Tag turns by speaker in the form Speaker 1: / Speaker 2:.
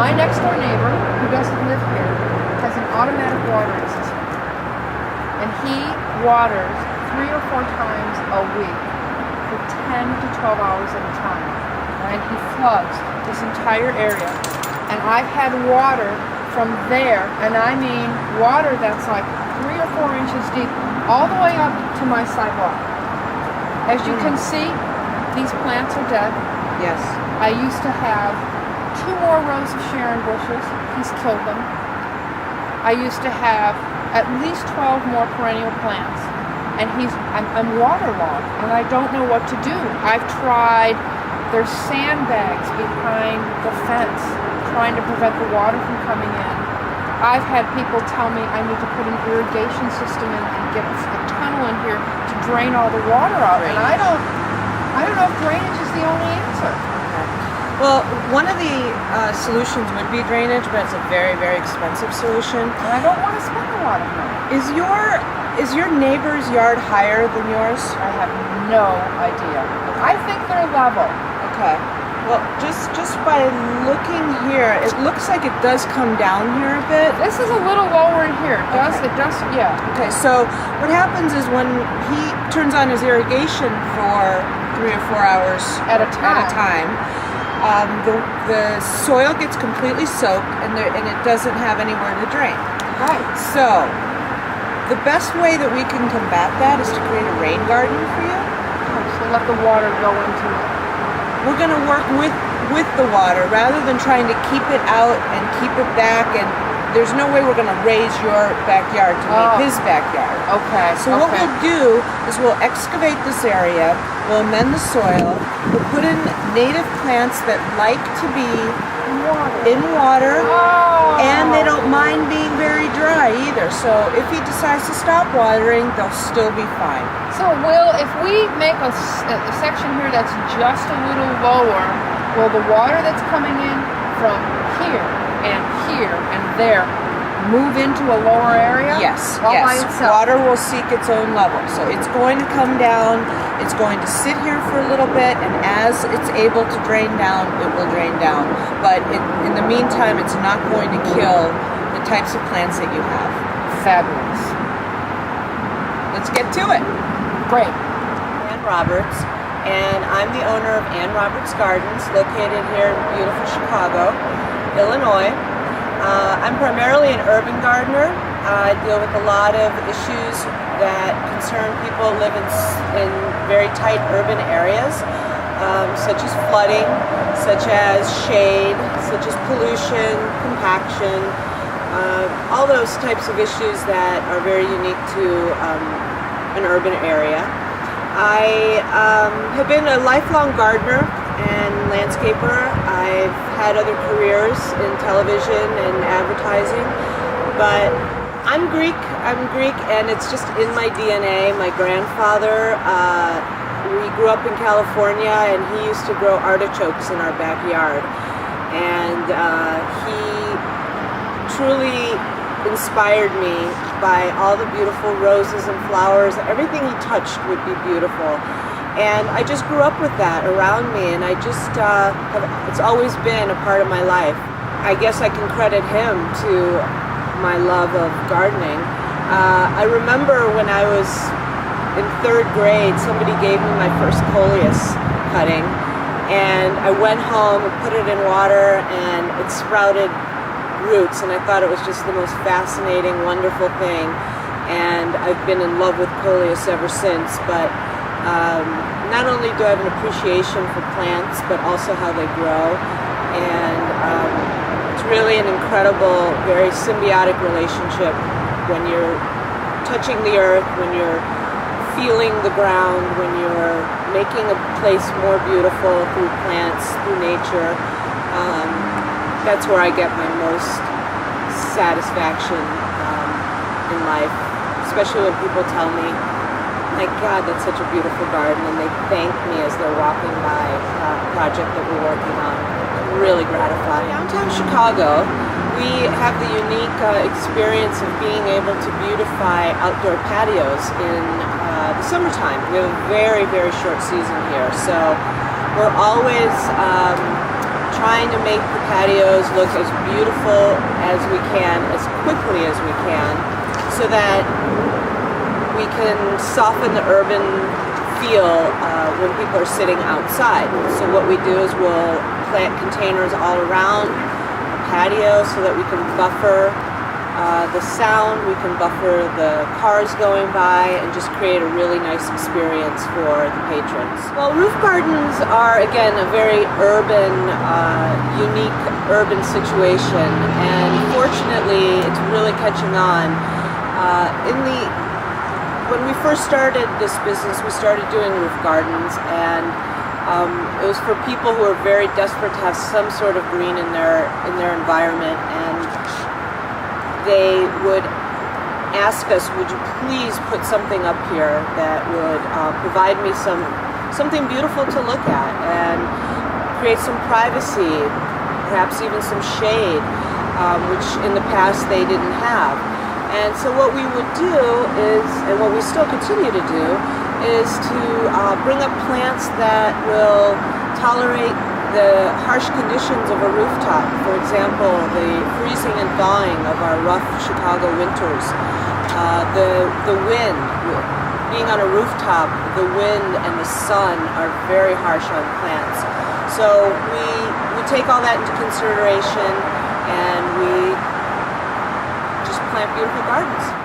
Speaker 1: My next door neighbor, who doesn't live here, has an automatic watering system. And he waters 3 or 4 times a week for 10 to 12 hours at a time. And he floods this entire area. And I've had water from there, and I mean water that's like 3 or 4 inches deep, all the way up to my sidewalk. As you can see, these plants are dead.
Speaker 2: Yes.
Speaker 1: I used to have 2 more rows of Sharon bushes. He's killed them. I used to have at least 12 more perennial plants. And I'm waterlogged, and I don't know what to do. I've tried, there's sandbags behind the fence trying to prevent the water from coming in. I've had people tell me I need to put an irrigation system in and get a tunnel in here to drain all the water out. And I don't know if drainage is the only answer.
Speaker 2: Well, one of the solutions would be drainage, but it's a very, very expensive solution.
Speaker 1: And I don't want to spend a lot of money.
Speaker 2: Is your neighbor's yard higher than yours?
Speaker 1: I have no idea. I think they're level.
Speaker 2: Okay. Well, just by looking here, it looks like it does come down here a bit.
Speaker 1: This is a little lower in here. It does, yeah.
Speaker 2: Okay, so what happens is when he turns on his irrigation for 3 or 4 hours
Speaker 1: At a time.
Speaker 2: The soil gets completely soaked and it doesn't have anywhere to drain.
Speaker 1: Right.
Speaker 2: So the best way that we can combat that is to create a rain garden for you.
Speaker 1: So let the water go into it.
Speaker 2: We're going to work with the water rather than trying to keep it out and keep it back, and there's no way we're going to raise your backyard to meet his backyard.
Speaker 1: Okay.
Speaker 2: So what we'll do is we'll excavate this area, we'll amend the soil, we'll put in native plants that like to be in water, and they don't mind being very dry either. So if he decides to stop watering, they'll still be fine.
Speaker 1: So if we make a section here that's just a little lower, will the water that's coming in from here and there move into a lower area?
Speaker 2: Yes,
Speaker 1: all by
Speaker 2: yes.
Speaker 1: itself?
Speaker 2: Water will seek its own level. So it's going to come down, it's going to sit here for a little bit, and as it's able to drain down, it will drain down. But in the meantime, it's not going to kill the types of plants that you have.
Speaker 1: Fabulous.
Speaker 2: Let's get to it.
Speaker 1: Great.
Speaker 2: Ann Roberts, and I'm the owner of Ann Roberts Gardens, located here in beautiful Chicago, Illinois. I'm primarily an urban gardener. I deal with a lot of issues that concern people who live in very tight urban areas, such as flooding, such as shade, such as pollution, compaction, all those types of issues that are very unique to an urban area. I have been a lifelong gardener and landscaper. I've had other careers in television and advertising, but I'm Greek, and it's just in my DNA. My grandfather, we grew up in California, and he used to grow artichokes in our backyard, and he truly inspired me by all the beautiful roses and flowers. Everything he touched would be beautiful. And I just grew up with that around me, and I just it's always been a part of my life. I guess I can credit him to my love of gardening. I remember when I was in 3rd grade, somebody gave me my first coleus cutting, and I went home and put it in water, and it sprouted roots, and I thought it was just the most fascinating, wonderful thing. And I've been in love with coleus ever since. But not only do I have an appreciation for plants, but also how they grow, and it's really an incredible, very symbiotic relationship when you're touching the earth, when you're feeling the ground, when you're making a place more beautiful through plants, through nature. That's where I get my most satisfaction in life, especially when people tell me, my God, that's such a beautiful garden, and they thank me as they're walking by a project that we're working on. Really gratifying. Downtown Chicago, we have the unique experience of being able to beautify outdoor patios in the summertime. We have a very, very short season here, so we're always trying to make the patios look as beautiful as we can, as quickly as we can, so that we can soften the urban feel when people are sitting outside. So what we do is we'll plant containers all around the patio so that we can buffer the sound, we can buffer the cars going by, and just create a really nice experience for the patrons. Well, roof gardens are, again, a very urban, unique urban situation, and fortunately it's really catching on. When we first started this business, we started doing roof gardens, and it was for people who are very desperate to have some sort of green in their environment, and they would ask us, would you please put something up here that would provide me something beautiful to look at and create some privacy, perhaps even some shade, which in the past they didn't have. And so what we would do is, and what we still continue to do, is to bring up plants that will tolerate the harsh conditions of a rooftop. For example, the freezing and thawing of our rough Chicago winters. The wind, being on a rooftop, the wind and the sun are very harsh on plants. So we take all that into consideration, and we just plant beautiful gardens.